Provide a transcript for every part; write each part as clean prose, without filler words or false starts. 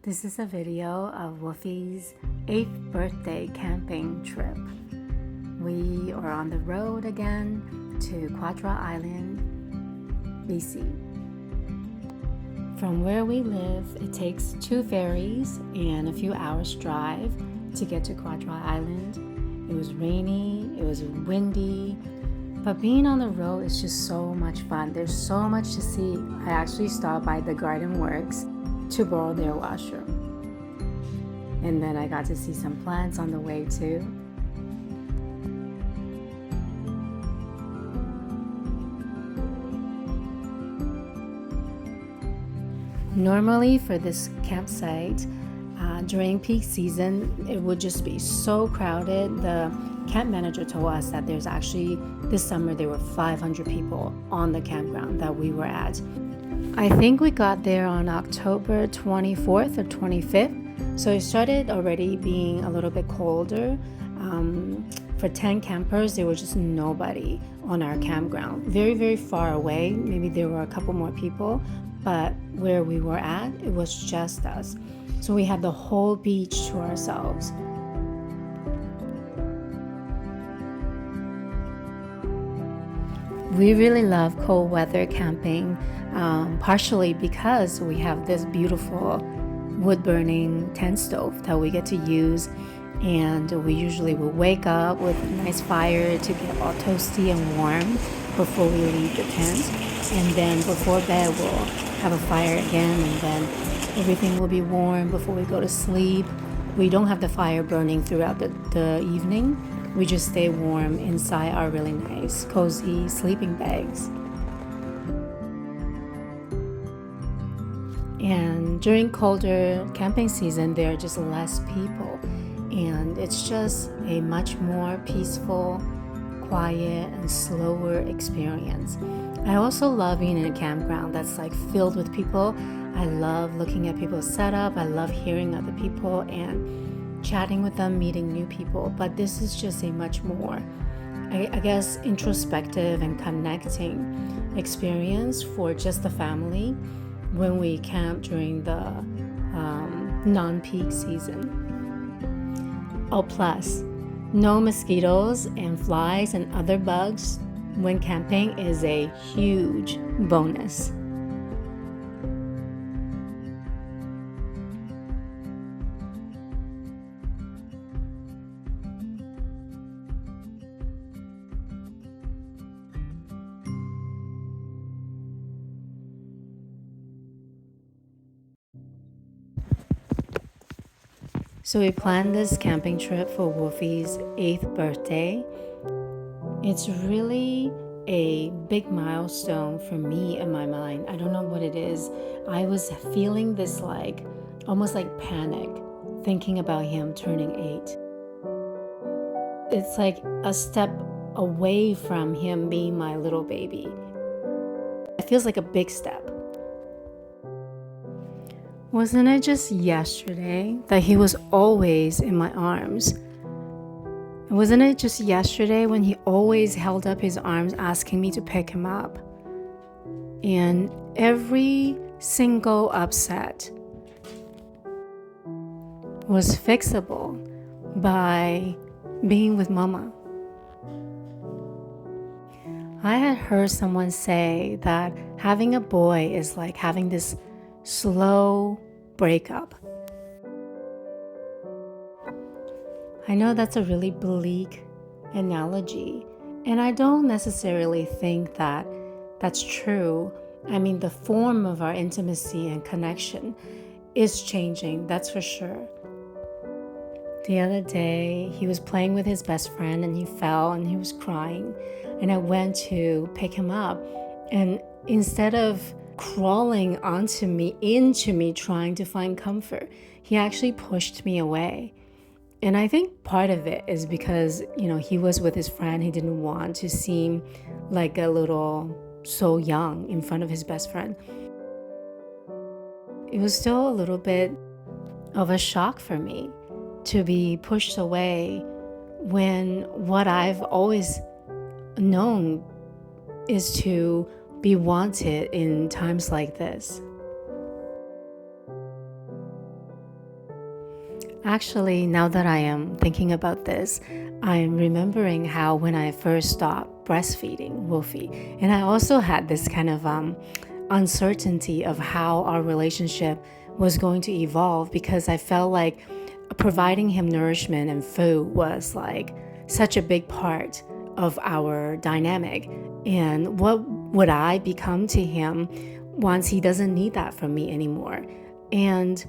This is a video of Wolfie's 8th birthday camping trip. We are on the road again to Quadra Island, BC. From where we live, it takes 2 ferries and a few hours drive to get to Quadra Island. It was rainy, it was windy, but being on the road is just so much fun. There's so much to see. I actually stopped by the Garden Works to borrow their washroom. And then I got to see some plants on the way too. Normally for this campsite, during peak season, it would just be so crowded. The camp manager told us that there's actually, this summer, there were 500 people on the campground that we were at. I think we got there on October 24th or 25th, so it started already being a little bit colder. For 10 campers, there was just nobody on our campground. Very, very far away, maybe there were a couple more people, but where we were at, it was just us. So we had the whole beach to ourselves. We really love cold weather camping, partially because we have this beautiful wood burning tent stove that we get to use, and we usually will wake up with a nice fire to get all toasty and warm before we leave the tent, and then before bed we'll have a fire again, and then everything will be warm before we go to sleep. We don't have the fire burning throughout the evening. We just stay warm inside our really nice, cozy sleeping bags. And during colder camping season, there are just less people. And it's just a much more peaceful, quiet, and slower experience. I also love being in a campground that's like filled with people. I love looking at people's setup. I love hearing other people and chatting with them, meeting new people. But this is just a much more, I guess, introspective and connecting experience for just the family when we camp during the non-peak season. Oh, plus, no mosquitoes and flies and other bugs when camping is a huge bonus. So we planned this camping trip for Wolfie's 8th birthday. It's really a big milestone for me in my mind. I don't know what it is. I was feeling this almost like panic thinking about him turning 8. It's like a step away from him being my little baby. It feels like a big step. Wasn't it just yesterday that he was always in my arms? Wasn't it just yesterday when he always held up his arms asking me to pick him up? And every single upset was fixable by being with Mama. I had heard someone say that having a boy is like having this slow breakup. I know that's a really bleak analogy, and I don't necessarily think that that's true. I mean, the form of our intimacy and connection is changing, that's for sure. The other day, he was playing with his best friend and he fell and he was crying, and I went to pick him up, and instead of crawling into me trying to find comfort, he actually pushed me away. And I think part of it is because, he was with his friend. He didn't want to seem like so young in front of his best friend. It was still a little bit of a shock for me to be pushed away when what I've always known is to be wanted in times like this. Actually, now that I am thinking about this, I'm remembering how when I first stopped breastfeeding Wolfie, and I also had this kind of uncertainty of how our relationship was going to evolve because I felt like providing him nourishment and food was like such a big part of our dynamic. And what would I become to him once he doesn't need that from me anymore? And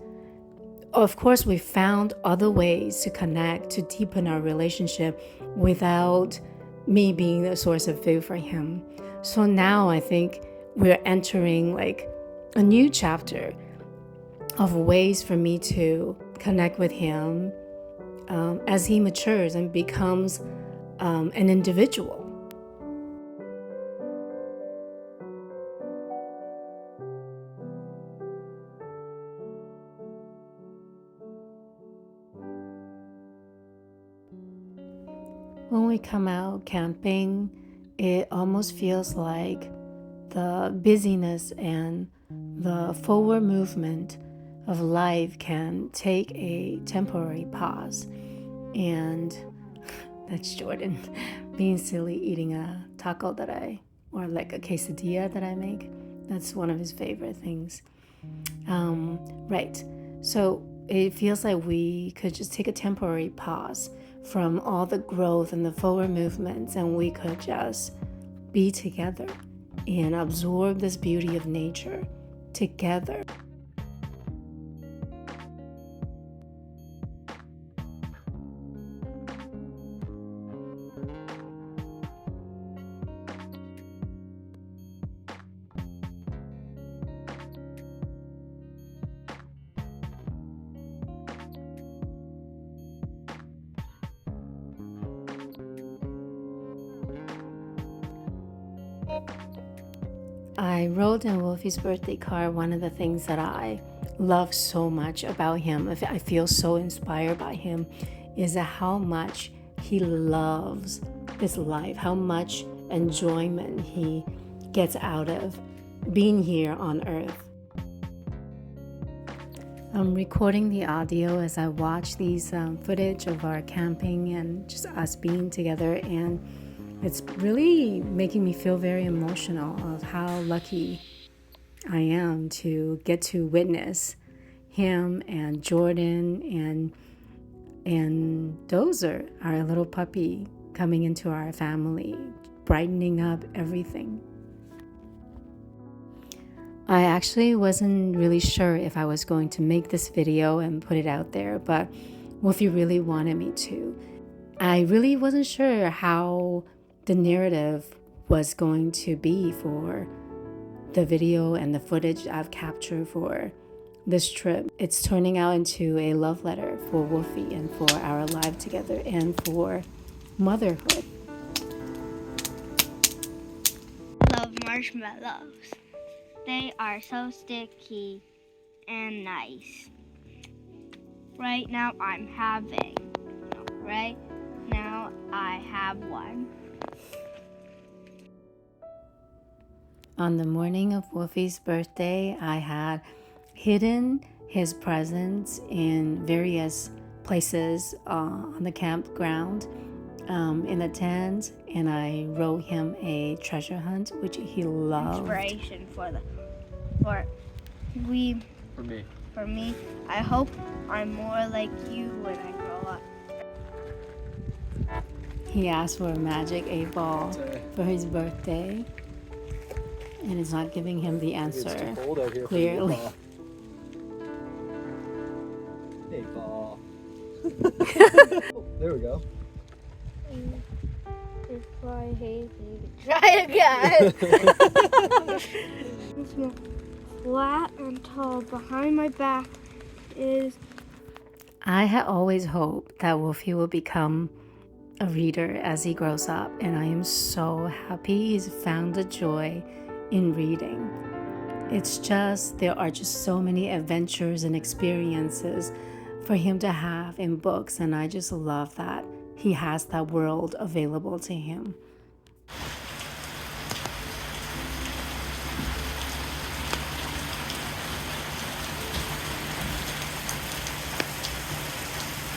of course, we found other ways to connect, to deepen our relationship without me being the source of food for him. So now I think we're entering like a new chapter of ways for me to connect with him as he matures and becomes an individual. When we come out camping, it almost feels like the busyness and the forward movement of life can take a temporary pause. And that's Jordan being silly eating a taco or like a quesadilla that I make. That's one of his favorite things. Right. So it feels like we could just take a temporary pause from all the growth and the forward movements, and we could just be together and absorb this beauty of nature together. I wrote in Wolfie's birthday card one of the things that I love so much about him, I feel so inspired by him, is how much he loves his life, how much enjoyment he gets out of being here on Earth. I'm recording the audio as I watch these footage of our camping and just us being together, and it's really making me feel very emotional of how lucky I am to get to witness him and Jordan and Dozer, our little puppy, coming into our family, brightening up everything. I actually wasn't really sure if I was going to make this video and put it out there, but Wolfie really wanted me to. I really wasn't sure how the narrative was going to be for the video and the footage I've captured for this trip. It's turning out into a love letter for Wolfie and for our life together and for motherhood. Love marshmallows. They are so sticky and nice. Right now I have one. On the morning of Wolfie's birthday, I had hidden his presents in various places on the campground, in the tent, and I wrote him a treasure hunt, which he loved. Inspiration for me. I hope I'm more like you when I grow up. He asked for a magic 8-ball for his birthday, and it's not giving him the answer clearly. 8-ball. There we go. It's quite hazy. Try again. It's more flat and tall. Behind my back is... I had always hoped that Wolfie will become a reader as he grows up, and I am so happy he's found the joy in reading. It's just, there are just so many adventures and experiences for him to have in books, and I just love that he has that world available to him.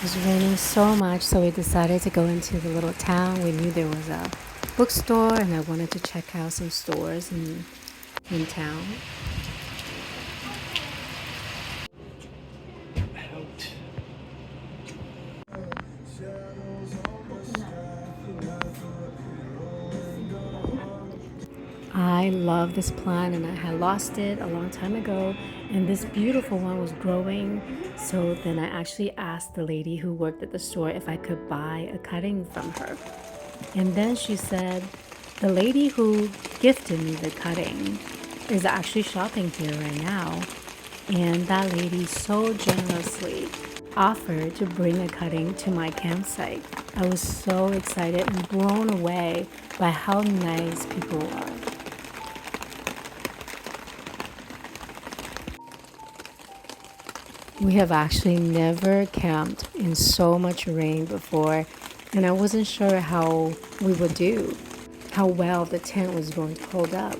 was raining so much, so we decided to go into the little town. We knew there was a bookstore, and I wanted to check out some stores in town. I love this plant and I had lost it a long time ago, and this beautiful one was growing. So then I actually asked the lady who worked at the store if I could buy a cutting from her. And then she said the lady who gifted me the cutting is actually shopping here right now. And that lady so generously offered to bring a cutting to my campsite. I was so excited and blown away by how nice people are. We have actually never camped in so much rain before, and I wasn't sure how we would do, how well the tent was going to hold up.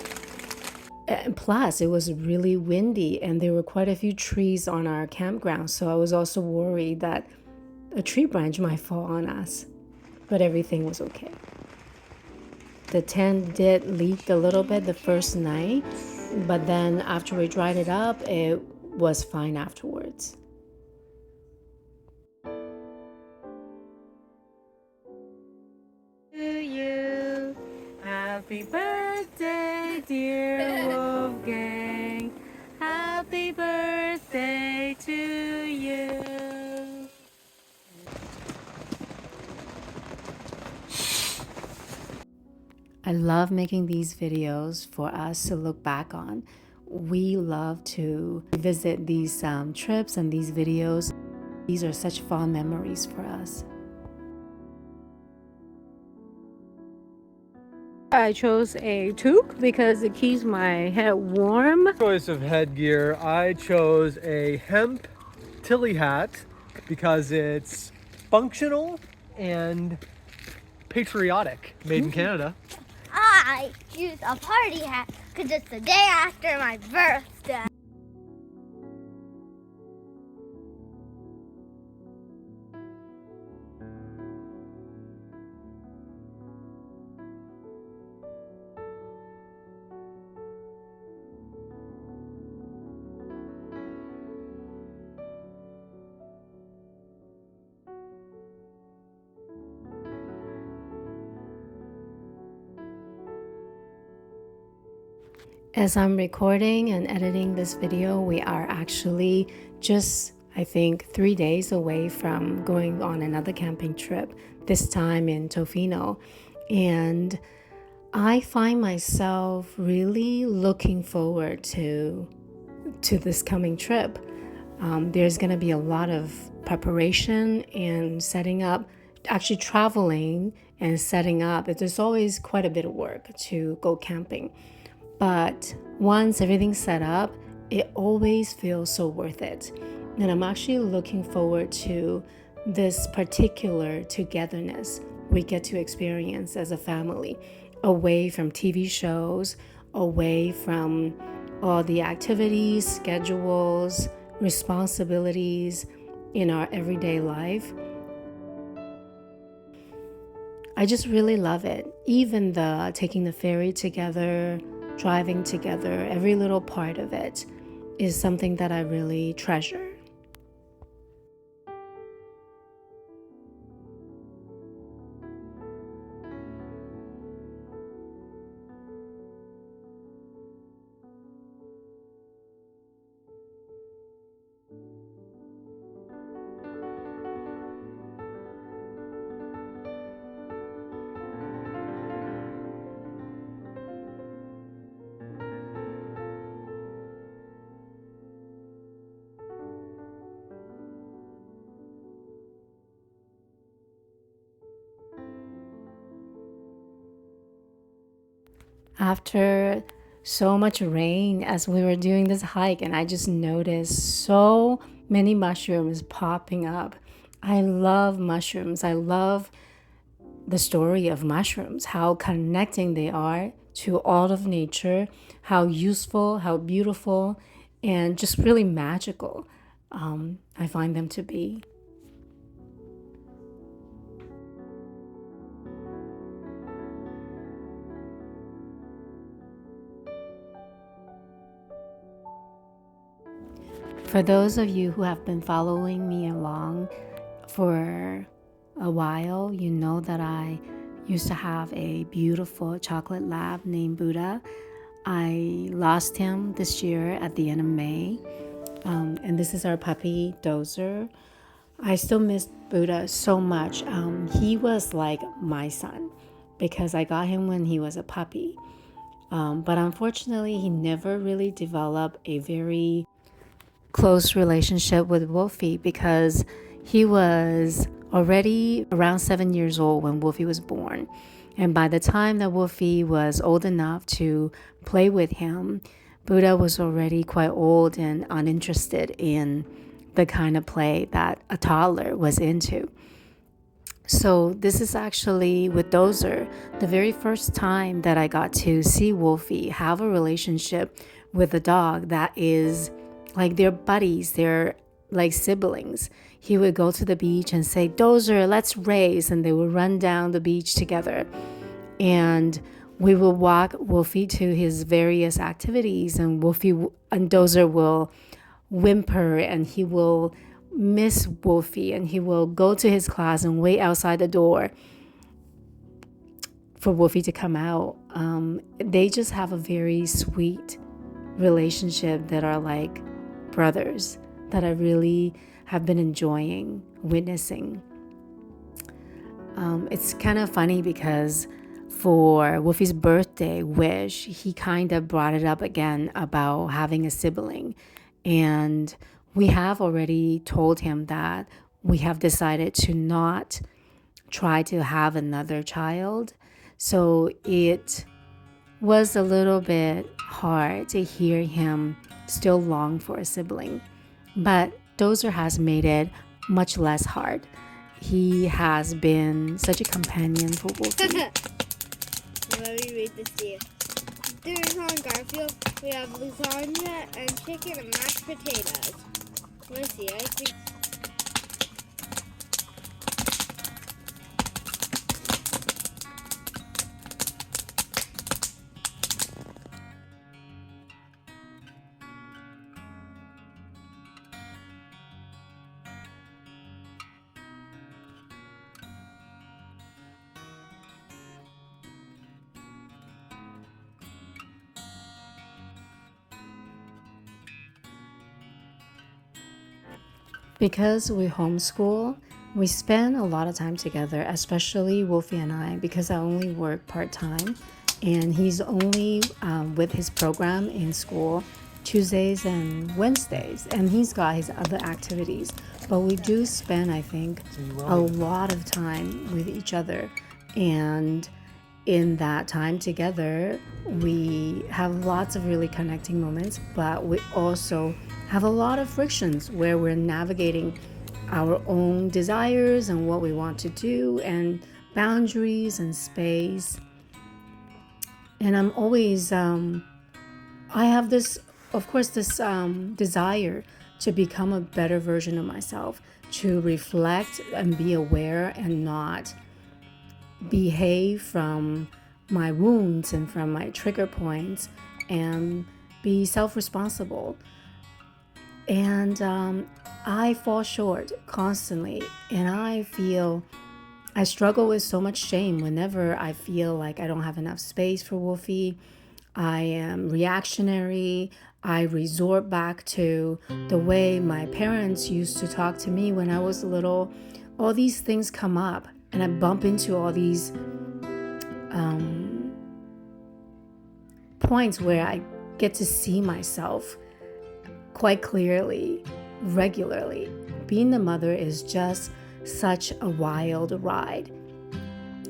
And plus, it was really windy, and there were quite a few trees on our campground, so I was also worried that a tree branch might fall on us, but everything was okay. The tent did leak a little bit the first night, but then after we dried it up, it was fine afterwards. To you, happy birthday, dear Wolfgang. Happy birthday to you. I love making these videos for us to look back on. We love to visit these trips and these videos. These are such fond memories for us. I chose a toque because it keeps my head warm. Choice of headgear, I chose a hemp tilly hat because it's functional and patriotic, made in Canada. I choose a party hat because it's the day after my birthday. As I'm recording and editing this video, we are actually just, I think, 3 days away from going on another camping trip, this time in Tofino. And I find myself really looking forward to this coming trip. There's going to be a lot of preparation and setting up, actually traveling and setting up. There's always quite a bit of work to go camping. But once everything's set up, it always feels so worth it. And I'm actually looking forward to this particular togetherness we get to experience as a family, away from TV shows, away from all the activities, schedules, responsibilities in our everyday life. I just really love it. Even the taking the ferry together, driving together, every little part of it is something that I really treasure. After so much rain as we were doing this hike, and I just noticed so many mushrooms popping up. I love mushrooms. I love the story of mushrooms, how connecting they are to all of nature, how useful, how beautiful, and just really magical I find them to be. For those of you who have been following me along for a while, you know that I used to have a beautiful chocolate lab named Buddha. I lost him this year at the end of May. And this is our puppy, Dozer. I still miss Buddha so much. He was like my son because I got him when he was a puppy. But unfortunately, he never really developed a very close relationship with Wolfie because he was already around 7 years old when Wolfie was born. And by the time that Wolfie was old enough to play with him, Buddha was already quite old and uninterested in the kind of play that a toddler was into. So this is actually with Dozer, the very first time that I got to see Wolfie have a relationship with a dog that is like they're buddies, they're like siblings. He would go to the beach and say, Dozer, let's race. And they would run down the beach together. And we will walk Wolfie to his various activities, and Wolfie and Dozer will whimper, and he will miss Wolfie, and he will go to his class and wait outside the door for Wolfie to come out. They just have a very sweet relationship that are like brothers that I really have been enjoying witnessing. It's kind of funny because for Wolfie's birthday wish, he kind of brought it up again about having a sibling. And we have already told him that we have decided to not try to have another child. So it was a little bit hard to hear him still long for a sibling. But Dozer has made it much less hard. He has been such a companion for Wolfie. Let me read this to you. During on Garfield, we have lasagna and chicken and mashed potatoes. Let me see, I think... Because we homeschool, we spend a lot of time together, especially Wolfie and I, because I only work part-time and he's only with his program in school Tuesdays and Wednesdays, and he's got his other activities. But we do spend, I think, a lot of time with each other, and in that time together, we have lots of really connecting moments, but we also have a lot of frictions where we're navigating our own desires and what we want to do and boundaries and space. And I'm always, I have this, of course, this desire to become a better version of myself, to reflect and be aware and not behave from my wounds and from my trigger points and be self-responsible. And I fall short constantly, and I struggle with so much shame whenever I feel like I don't have enough space for Wolfie. I am reactionary. I resort back to the way my parents used to talk to me when I was little. All these things come up, and I bump into all these points where I get to see myself quite clearly, regularly. Being the mother is just such a wild ride,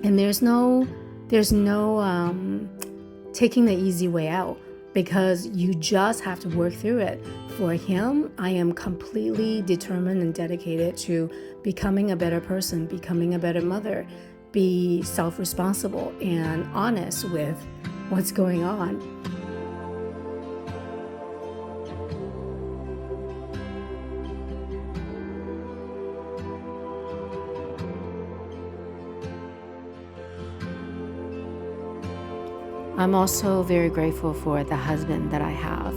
and there's no taking the easy way out, because you just have to work through it. For him, I am completely determined and dedicated to becoming a better person, becoming a better mother, be self-responsible and honest with what's going on. I'm also very grateful for the husband that I have.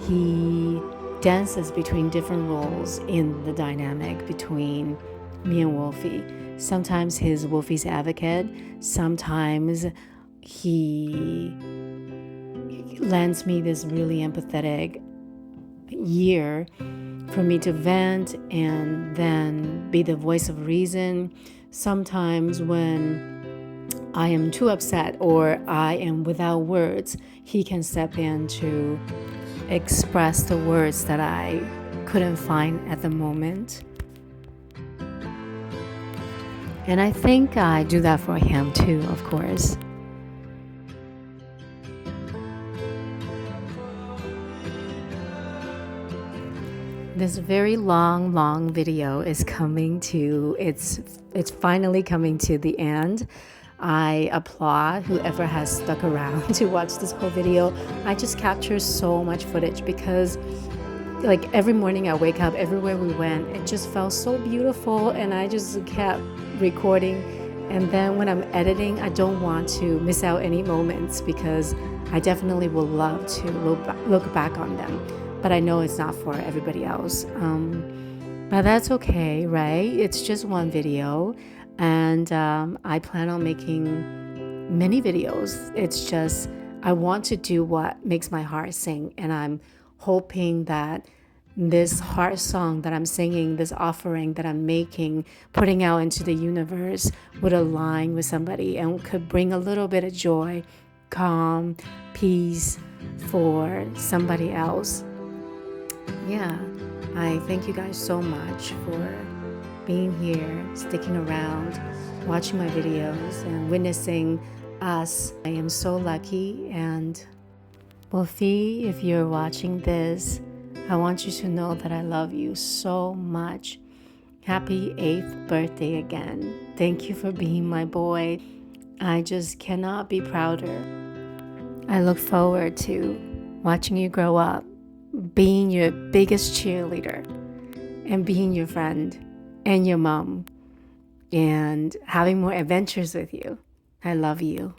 He dances between different roles in the dynamic between me and Wolfie. Sometimes he's Wolfie's advocate. Sometimes he lends me this really empathetic ear for me to vent and then be the voice of reason. Sometimes when I am too upset or I am without words, he can step in to express the words that I couldn't find at the moment. And I think I do that for him too, of course. This very long video is coming to it's finally coming to the end. I applaud whoever has stuck around to watch this whole video. I just captured so much footage because like every morning I wake up, everywhere we went, it just felt so beautiful, and I just kept recording. And then when I'm editing, I don't want to miss out any moments because I definitely would love to look back on them. But I know it's not for everybody else. But that's okay, right? It's just one video. And I plan on making many videos. It's just, I want to do what makes my heart sing. And I'm hoping that this heart song that I'm singing, this offering that I'm making, putting out into the universe would align with somebody and could bring a little bit of joy, calm, peace for somebody else. Yeah, I thank you guys so much for being here, sticking around, watching my videos, and witnessing us. I am so lucky. And Wolfie, if you're watching this, I want you to know that I love you so much. Happy 8th birthday again. Thank you for being my boy. I just cannot be prouder. I look forward to watching you grow up, being your biggest cheerleader, and being your friend and your mom, and having more adventures with you. I love you.